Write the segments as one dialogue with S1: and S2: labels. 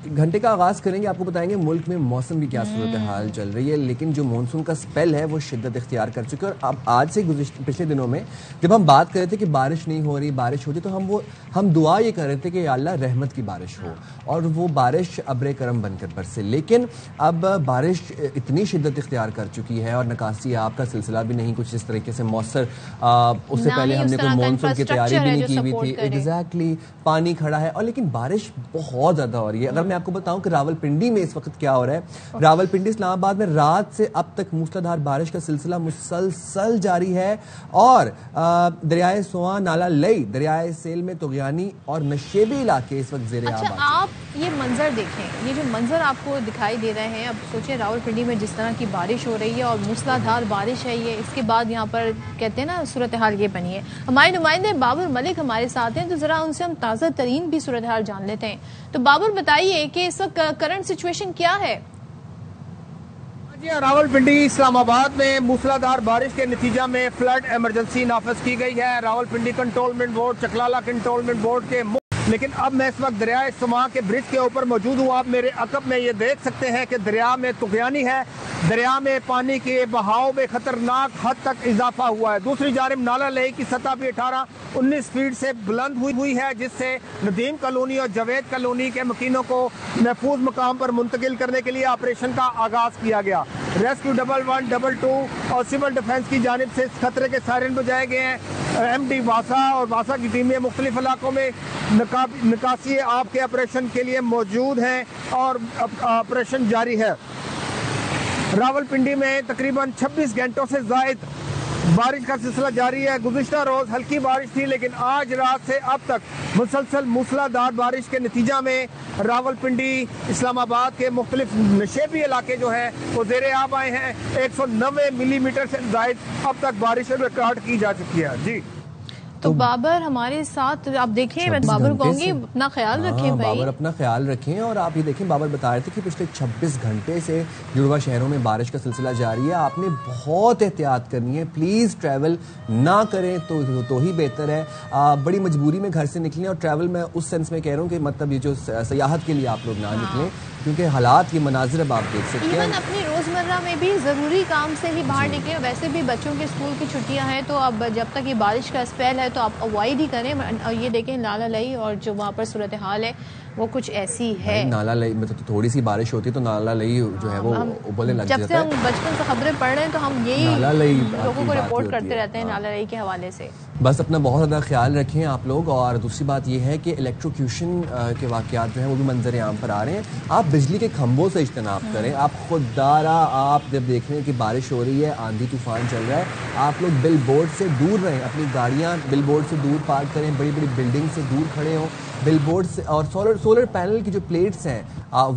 S1: گھنٹے کا آغاز کریں گے، آپ کو بتائیں گے ملک میں موسم کی کیا صورتحال چل رہی ہے، لیکن جو مونسون کا سپیل ہے وہ شدت اختیار کر چکے اور اب آج سے پچھلے دنوں میں جب ہم بات کر رہے تھے کہ بارش نہیں ہو رہی، بارش ہوتی تو ہم دعا یہ کر رہے تھے کہ یا اللہ رحمت کی بارش ہو اور وہ بارش ابر کرم بن کر برسے، لیکن اب بارش اتنی شدت اختیار کر چکی ہے اور نکاسی آب کا سلسلہ بھی نہیں کچھ اس طریقے سے مؤثر، اس سے پہلے ہم نے کوئی مونسون کی تیاری بھی نہیں کی ہوئی تھی، ایگزیکٹلی پانی کھڑا ہے اور لیکن بارش بہت زیادہ ہو رہی ہے۔ اگر میں آپ کو بتاؤں کہ راول پنڈی میں اس وقت کیا ہو رہا ہے، راول پنڈی اسلام آباد میں رات سے اب تک موسلا دھار بارش کا سلسلہ مسلسل جاری ہے اور دریائے سواں، نالہ لئی، دریائے سیل میں طغیانی اور نشیبی علاقے اس وقت زیر آب۔
S2: اچھا آپ یہ منظر دیکھیں، یہ جو منظر آپ کو دکھائی دے رہے ہیں، اب سوچیں راول پنڈی میں جس طرح کی بارش ہو رہی ہے اور موسلا دھار بارش ہے، یہ اس کے بعد یہاں پر کہتے ہیں نا صورتحال یہ بنی ہے۔ ہمارے نمائندے بابر ملک ہمارے ساتھ ہیں تو ذرا ان سے ہم تازہ ترین بھی صورتحال جان لیتے ہیں۔ تو بابر بتائیے کہ اس وقت کرنٹ سچویشن کیا ہے؟
S3: جی راول پنڈی اسلام آباد میں موسلا دھار بارش کے نتیجہ میں فلڈ ایمرجنسی نافذ کی گئی ہے۔ راول پنڈی کنٹرولمنٹ بورڈ، چکلالہ کنٹرولمنٹ بورڈ کے لیکن اب میں اس وقت دریائے سواں کے برج کے اوپر موجود ہوں۔ آپ میرے عقب میں یہ دیکھ سکتے ہیں کہ دریا میں طغیانی ہے، دریا میں پانی کے بہاؤ میں خطرناک حد تک اضافہ ہوا ہے۔ دوسری جانب نالہ لئی کی سطح بھی 18-19 فیٹ سے بلند ہوئی ہے، جس سے ندیم کالونی اور جوید کالونی کے مکینوں کو محفوظ مقام پر منتقل کرنے کے لیے آپریشن کا آغاز کیا گیا۔ ریسکیو 112 اور سول ڈیفنس کی جانب سے اس خطرے کے سائرن بجائے گئے ہیں۔ ایم ڈی واسا اور واسا کی ٹیمیں مختلف علاقوں میں نکاسی آب کے آپریشن کے لیے موجود ہیں اور آپریشن جاری ہے۔ راول پنڈی میں تقریباً 26 گھنٹوں سے زائد بارش کا سلسلہ جاری ہے۔ گزشتہ روز ہلکی بارش تھی لیکن آج رات سے اب تک مسلسل موسلا دھار بارش کے نتیجہ میں راول پنڈی، اسلام آباد کے مختلف نشیبی علاقے جو ہیں وہ زیر آب آئے ہیں۔ 190 ملی میٹر سے زائد اب تک بارش ریکارڈ کی جا چکی ہے۔ جی
S2: تو بابر ہمارے ساتھ آپ دیکھیں، میں بابر کہوں گی اپنا خیال رکھیں بھائی،
S1: بابر اپنا خیال رکھیں۔ اور آپ یہ دیکھیں بابر بتا رہے تھے کہ پچھلے 26 گھنٹے سے جڑواں شہروں میں بارش کا سلسلہ جاری ہے، آپ نے بہت احتیاط کرنی ہے، پلیز ٹریول نہ کریں تو ہی بہتر ہے۔ بڑی مجبوری میں گھر سے نکلیں اور ٹریول میں اس سینس میں کہہ رہا ہوں کہ مطلب یہ جو سیاحت کے لیے آپ لوگ نہ نکلیں کیونکہ حالات یہ مناظر اب آپ دیکھ سکتے ہیں۔
S2: ایون اپنی روزمرہ میں بھی ضروری کام سے ہی باہر نکلیں، ویسے بھی بچوں کے اسکول کی چھٹیاں ہیں تو اب جب تک یہ بارش کا اسپیل ہے تو آپ اوائڈ ہی کریں۔ اور یہ دیکھیں نالہ لئی اور جو وہاں پر صورتحال ہے وہ کچھ ایسی ہے،
S1: نالہ لئی مطلب تھوڑی سی بارش ہوتی ہے تو نالہ لئی جو ہے وہ ابلنے لگ جاتا ہے۔
S2: جب سے ہم بچپن سے خبریں پڑھ رہے ہیں تو ہم یہی لوگوں کو رپورٹ کرتے رہتے ہیں نالہ لئی کے حوالے سے۔
S1: بس اپنا بہت زیادہ خیال رکھیں آپ لوگ۔ اور دوسری بات یہ ہے کہ الیکٹروکیوشن کے واقعات جو ہیں وہ بھی منظر عام پر آ رہے ہیں، آپ بجلی کے کھمبوں سے اجتناب کریں۔ آپ خوددارا آپ جب دیکھ رہے ہیں کہ بارش ہو رہی ہے، آندھی طوفان چل رہا ہے، آپ لوگ بل بورڈ سے دور رہیں، اپنی گاڑیاں بل بورڈ سے دور پارک کریں، بڑی بڑی بلڈنگ سے دور کھڑے ہوں بل بورڈ سے۔ اور سولر پینل کی جو پلیٹس ہیں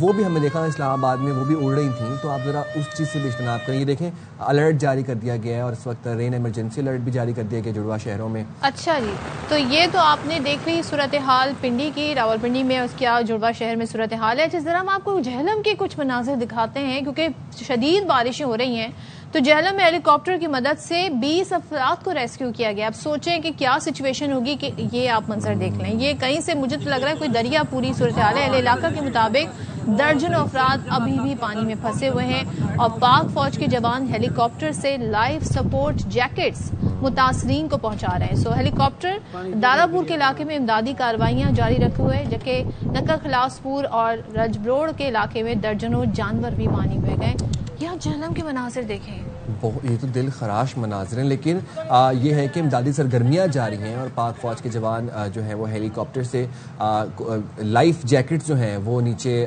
S1: وہ بھی ہمیں دیکھا اسلام آباد میں وہ بھی اڑ رہی تھیں، تو آپ ذرا اس چیز سے بھی اجتناب کریں۔ یہ دیکھیں الرٹ جاری کر دیا گیا ہے اور اس وقت رین ایمرجنسی الرٹ بھی جاری کر دیا گیا جڑواں شہروں میں۔
S2: اچھا جی، تو یہ تو آپ نے دیکھ لی صورتحال پنڈی کی، راول پنڈی میں اس کیا جڑواں شہر میں صورتحال ہے۔ اچھا ذرا ہم آپ کو جہلم کے کچھ مناظر دکھاتے ہیں کیونکہ شدید بارشیں ہو رہی ہیں، تو جہلم میں ہیلی کاپٹر کی مدد سے 20 افراد کو ریسکیو کیا گیا۔ اب سوچیں کہ کیا سچویشن ہوگی، کہ یہ آپ منظر دیکھ لیں، یہ کہیں سے مجھے تو لگ رہا ہے کوئی دریا پوری صورتحال ہے۔ اہل علاقہ کے مطابق درجنوں افراد ابھی بھی پانی میں پھنسے ہوئے ہیں اور پاک فوج کے جوان ہیلی کاپٹر سے لائف سپورٹ جیکٹس متاثرین کو پہنچا رہے ہیں۔ سو ہیلی کاپٹر دادا پور کے علاقے میں امدادی کارروائیاں جاری رکھے ہوئے، جبکہ نکر خلاص پور اور رجبروڑ کے علاقے میں درجنوں جانور بھی پانی میں گئے۔ یہاں جہلم کے مناظر دیکھیں،
S1: یہ تو دل خراش مناظر ہیں، لیکن یہ ہے کہ امدادی سرگرمیاں جاری ہیں اور پاک فوج کے جوان جو ہیں وہ ہیلی کاپٹر سے لائف جیکٹس جو ہیں وہ نیچے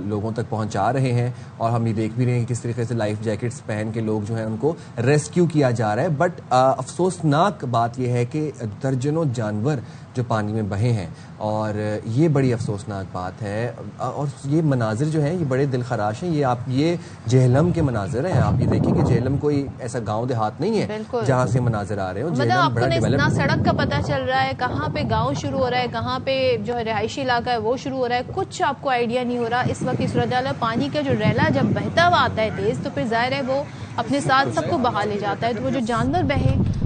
S1: لوگوں تک پہنچا رہے ہیں اور ہم یہ دیکھ بھی رہے ہیں کہ کس طریقے سے لائف جیکٹس پہن کے لوگ جو ہیں ان کو ریسکیو کیا جا رہا ہے۔ بٹ افسوسناک بات یہ ہے کہ درجنوں جانور جو پانی میں بہے ہیں اور یہ بڑی افسوسناک بات ہے۔ اور یہ مناظر جو ہیں یہ بڑے دل خراش ہیں۔ یہ جہلم کے مناظر ہیں، آپ یہ دیکھیں کہ جہلم کوئی ایسا گاؤں دیہات نہیں ہے جہاں سے مناظر آ رہے ہوں۔
S2: مطلب آپ کو نہ سڑک کا پتہ چل رہا ہے، کہاں پہ گاؤں شروع ہو رہا ہے، کہاں پہ جو ہے رہائشی علاقہ ہے وہ شروع ہو رہا ہے، کچھ آپ کو آئیڈیا نہیں ہو رہا اس وقت کی صورتحال ہے۔ پانی کا جو ریلا جب بہتا ہوا آتا ہے تیز تو پھر ظاہر ہے وہ اپنے ساتھ سب کو بہا لے جاتا ہے، تو وہ جو جانور بہے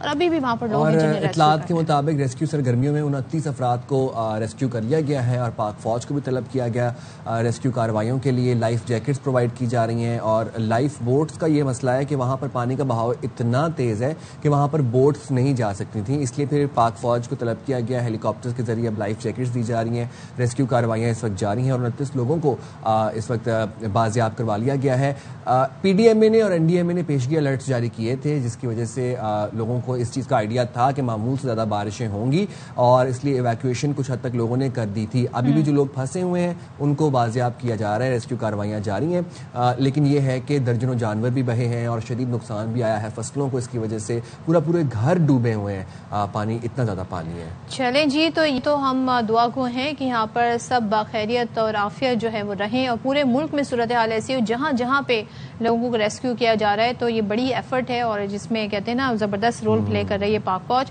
S2: اور ابھی بھی وہاں پر لوگ
S1: اور
S2: ہیں جنہیں
S1: اطلاعات کے مطابق ریسکیو سرگرمیوں میں 29 افراد کو ریسکیو کر لیا گیا ہے اور پاک فوج کو بھی طلب کیا گیا ریسکیو کارروائیوں کے لیے لائف جیکٹس پرووائڈ کی جا رہی ہیں اور لائف بوٹس کا یہ مسئلہ ہے کہ وہاں پر پانی کا بہاؤ اتنا تیز ہے کہ وہاں پر بوٹس نہیں جا سکتی تھیں، اس لیے پھر پاک فوج کو طلب کیا گیا، ہیلی کاپٹرز کے ذریعے اب لائف جیکٹس دی جا رہی ہیں، ریسکیو کارروائیاں اس وقت جاری ہیں اور 29 لوگوں کو اس وقت بازیاب کروا لیا گیا ہے۔ پی ڈی ایم اے نے اور این ڈی ایم اے نے پیشگی الرٹس جاری کیے تھے جس کی وجہ سے لوگوں کو اس چیز کا آئیڈیا تھا کہ معمول سے زیادہ بارشیں ہوں گی اور اس لیے ایویکویشن کچھ حد تک لوگوں نے کر دی تھی۔ ابھی بھی جو لوگ پھنسے ہوئے ہیں ان کو بازیاب کیا جا رہا ہے، ریسکیو کارروائیاں جاری ہیں، لیکن یہ ہے کہ درجنوں جانور بھی بہے ہیں اور شدید نقصان بھی آیا ہے فصلوں کو، اس کی وجہ سے پورے گھر ڈوبے ہوئے ہیں، پانی اتنا زیادہ پانی ہے۔
S2: چلیں جی، تو یہ تو ہم دعا گو ہیں کہ یہاں پر سب باخیریت اور عافیت جو ہے وہ رہیں اور پورے ملک میں صورتحال ایسی ہو جہاں جہاں پہ لوگوں کو ریسکیو کیا جا رہا ہے، تو یہ بڑی ایفرٹ ہے اور جس میں کہتے ہیں نا زبردست رول پلے کر رہی ہے پاک فوج۔